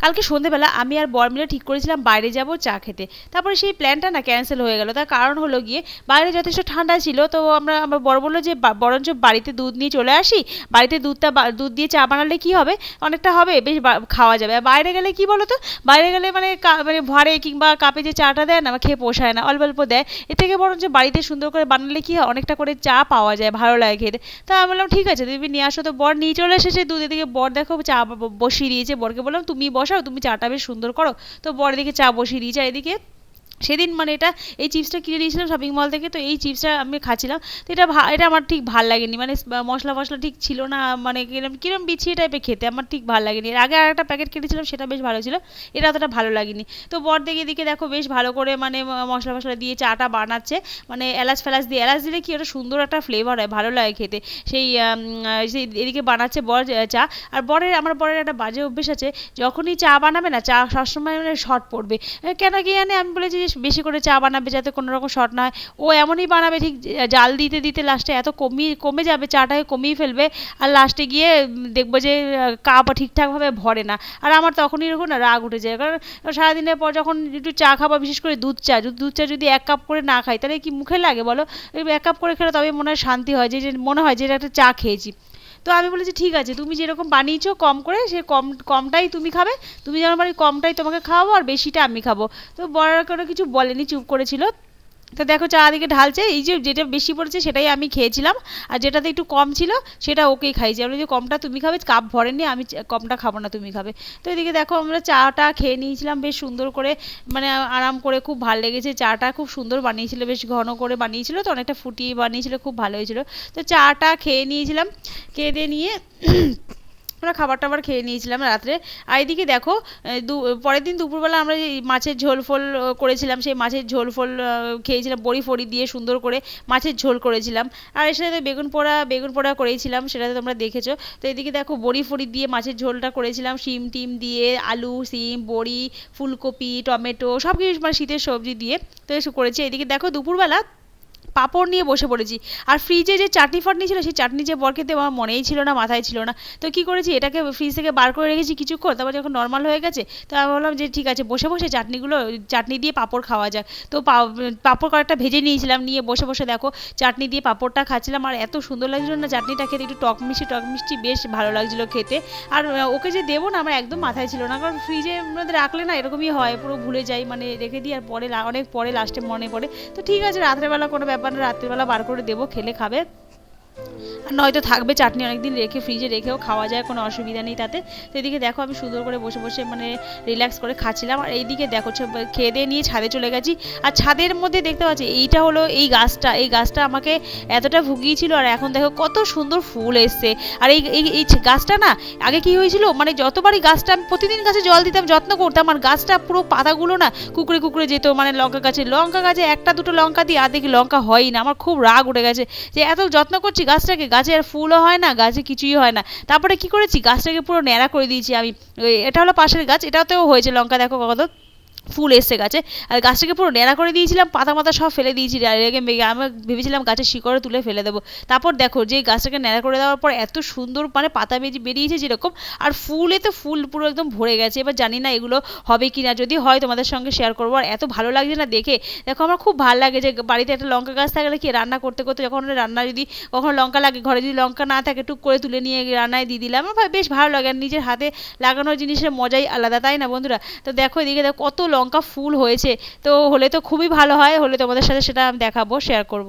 কালকে সন্ধ্যেবেলা আমি আর বর মিলে ঠিক করেছিলাম বাইরে যাব চা খেতে। তারপরে সেই প্ল্যানটা না ক্যান্সেল হয়ে গেল। তার কারণ হলো গিয়ে বাইরে যথেষ্ট ঠান্ডা ছিল, তো আমার বর বললো যে বরঞ্চ বাড়িতে দুধ নিয়ে চলে আসি, বাড়িতে দুধ দিয়ে চা বানালে কি হবে, অনেকটা হবে, বেশ খাওয়া যাবে। আর বাইরে গেলে কি বলো তো, বাইরে গেলে মানে ভারে কিংবা কাপে যে চাটা দেয় না, আমার খেয়ে পোষায় না, অল্প অল্প দেয়। এর থেকে বরঞ্চ বাড়িতে সুন্দর করে বানালে কি হয়, অনেকটা করে চা পাওয়া যায়, ভালো লাগে খেতে। তা আমি বললাম ঠিক আছে তুমি নিয়ে আসো। তো বর নিয়ে চলে এসেছে দুধ, এদিকে বর দেখো চা বসিয়ে দিয়েছে। বরকে বললাম তুমি বসাও, তুমি চাটা বেশ সুন্দর করো। তো বর এদিকে চা বসিয়ে দিয়েছে। এদিকে সেদিন মানে এই চিপসটা কিনে দিয়েছিলাম শপিং মল থেকে, তো এই চিপসটা আমি খাচ্ছিলাম। তো এটা আমার ঠিক ভাল লাগেনি, মানে মশলা মশলা ঠিক ছিল না, মানে কিরম কিরম বিছিয়ে টাইপের খেতে, আমার ঠিক ভালো লাগেনি। এর আগে আর একটা প্যাকেট কিনেছিলাম, সেটা বেশ ভালো ছিল, এটা অতটা ভালো লাগেনি। তো বর দেখে এদিকে দেখো বেশ ভালো করে মানে মশলা মশলা দিয়ে চাটা বানাচ্ছে, মানে এলাচ ফেলাচ দিয়ে, এলাচ দিলে কি ওটা সুন্দর একটা ফ্লেভার হয়, ভালো লাগে খেতে। সেই এদিকে বানাচ্ছে বর চা। আর আমার বরের একটা বাজে অভ্যেস আছে, যখনই চা বানাবে না, চা সবসময় মানে শর্ট পড়বে। কেন কি জানি, আমি বলেছি যে বেশি করে চা বানাবে যাতে কোনো রকম শর্ট না হয়। ও এমনই বানাবে, ঠিক জাল দিতে দিতে লাস্টে এত কমে যাবে, চাটাকে কমিয়ে ফেলবে। আর লাস্টে গিয়ে দেখবো যে কাপ ঠিকঠাকভাবে ভরে না। আর আমার তখনই এরকম না রাগ উঠে যায়, কারণ সারাদিনের পর যখন একটু চা খাবো, বিশেষ করে দুধ চা যদি 1 কাপ করে না খাই, তাহলে কি মুখে লাগে বলো? 1 কাপ করে খেলে তবে মনে হয় শান্তি হয়, যে মনে হয় যে একটা চা খেয়েছি। তো আমি বলেছি ঠিক আছে, তুমি যেরকম বানিয়েছো কম করে, সে কমটাই তুমি খাবে, তুমি যেমন বাড়ি কমটাই তোমাকে খাওয়াবো আর বেশিটা আমি খাবো। তো বড় কোনো কিছু বলেনি, চুপ করেছিল। তো দেখো চা দিকে ঢালছে, এই যে যেটা বেশি পড়েছে সেটাই আমি খেয়েছিলাম, আর যেটাতে একটু কম ছিল সেটা ওকেই খাইছি। আমি যে কমটা তুমি খাবে, কাপ ভরেনি, আমি কমটা খাবো না, তুমি খাবে। তো এদিকে দেখো আমরা চাটা খেয়ে নিয়েছিলাম বেশ সুন্দর করে, মানে আরাম করে, খুব ভালো লেগেছে। চাটা খুব সুন্দর বানিয়েছিল, বেশ ঘন করে বানিয়েছিল, তো অনেকটা ফুটিয়ে বানিয়েছিল, খুব ভালো হয়েছিল। তো চাটা খেয়ে নিয়েছিলাম, খেয়ে দিয়ে নিয়ে আমরা খাবার টাবার খেয়ে নিয়েছিলাম রাত্রে। আর এদিকে দেখো পরের দিন দুপুরবেলা আমরা যে মাছের ঝোল ফোল করেছিলাম, সেই মাছের ঝোল ফোল খেয়েছিলাম, বড়ি ফড়ি দিয়ে সুন্দর করে মাছের ঝোল করেছিলাম। আর এর সাথে বেগুন পোড়া করেছিলাম, সেটাতে তোমরা দেখেছো। তো এদিকে দেখো বড়ি ফড়ি দিয়ে মাছের ঝোলটা করেছিলাম, শিম টিম দিয়ে, আলু সিম বড়ি ফুলকপি টমেটো সব কিছু, মানে শীতের সবজি দিয়ে তো এসব করেছি। এদিকে দেখো দুপুরবেলা পাঁপড় নিয়ে বসে পড়েছি। আর ফ্রিজে যে চাটনি ফাটনি ছিল, সেই চাটনি যে বর খেতে আমার মনেই ছিল না, মাথায় ছিল না। তো কী করেছি, এটাকে ফ্রিজ থেকে বার করে রেখেছি কিছুক্ষণ, তারপর যখন নর্মাল হয়ে গেছে, তো আমি বললাম যে ঠিক আছে বসে বসে চাটনি দিয়ে পাঁপড় খাওয়া যাক। তো পাঁপড় কয়েকটা ভেজে নিয়েছিলাম, নিয়ে বসে বসে দেখো চাটনি দিয়ে পাঁপড়টা খাচ্ছিলাম। আর এত সুন্দর লাগছিল না চাটনিটা খেতে, একটু টক মিষ্টি বেশ ভালো লাগছিলো খেতে। আর ওকে যে দেবো না, আমার একদম মাথায় ছিল না, কারণ ফ্রিজে মধ্যে রাখলে না এরকমই হয়, পুরো ভুলে যাই, মানে রেখে দিই আর পরে অনেক পরে লাস্টে মনে পড়ে। তো ঠিক আছে রাত্রেবেলা কোনো ব্যাপার না, রাত্রিবেলা বার করে দেবো, খেলে খাবে। আর নয়তো থাকবে চাটনি, অনেকদিন রেখে ফ্রিজে রেখেও খাওয়া যায়, কোনো অসুবিধা নেই তাতে। তো এদিকে দেখো আমি সুন্দর করে বসে বসে মানে রিল্যাক্স করে খাচ্ছিলাম। আর এইদিকে দেখো খেয়ে দিয়ে নিয়ে ছাদে চলে গেছি। আর ছাদের মধ্যে দেখতে পাচ্ছি এইটা হলো এই গাছটা আমাকে এতটা ভুগিয়েছিল, আর এখন দেখো কত সুন্দর ফুল এসছে। আর এই গাছটা না আগে কি হয়েছিল, মানে যতবারই গাছটা আমি প্রতিদিন গাছে জল দিতাম, যত্ন করতাম, আর গাছটা পুরো পাতাগুলো না কুকড়ে কুকড়ে যেত, মানে লঙ্কা গাছে একটা দুটো লঙ্কা দিই, আর দেখি লঙ্কা হয়ই না। আমার খুব রাগ উঠে গেছে যে এত যত্ন করছি গাছটাকে, গাছে আর ফুলও হয় না, গাছে কিছুই হয় না। তারপরে কি করেছি, গাছটাকে পুরো ন্যাড়া করে দিয়েছি আমি। এটা হলো পাশের গাছ, এটাতেও হয়েছে লঙ্কা, দেখো কত ফুল এসছে গাছে। আর গাছটাকে পুরো ন্যাড়া করে দিয়েছিলাম, পাতা মাতা সব ফেলে দিয়েছি রেগে মেগে, আমি ভেবেছিলাম গাছের শিকড়ে তুলে ফেলে দেবো। তারপর দেখো যে গাছটাকে ন্যাড়া করে দেওয়ার পর এত সুন্দর মানে পাতা বেরিয়েছে যেরকম, আর ফুলে তো ফুল পুরো একদম ভরে গেছে। এবার জানি না এগুলো হবে কি না, যদি হয় তোমাদের সঙ্গে শেয়ার করবো। আর এত ভালো লাগছে না দেখে, দেখো আমার খুব ভালো লাগে যে বাড়িতে একটা লঙ্কা গাছ থাকলে কি রান্না করতে করতে যখন রান্না যদি কখনো লঙ্কা লাগে, ঘরে যদি লঙ্কা না থাকে, টুক করে তুলে নিয়ে রান্নায় দিয়ে দিলাম, আমার বেশ ভালো লাগে। আর নিজের হাতে লাগানো জিনিসের মজাই আলাদা, তাই না বন্ধুরা? তো দেখো এদিকে দেখো কত লঙ্কা ফুল হয়েছে, তো হলে তো খুবই ভালো হয়, হলে তোমাদের সাথে সেটা দেখাবো, শেয়ার করবো।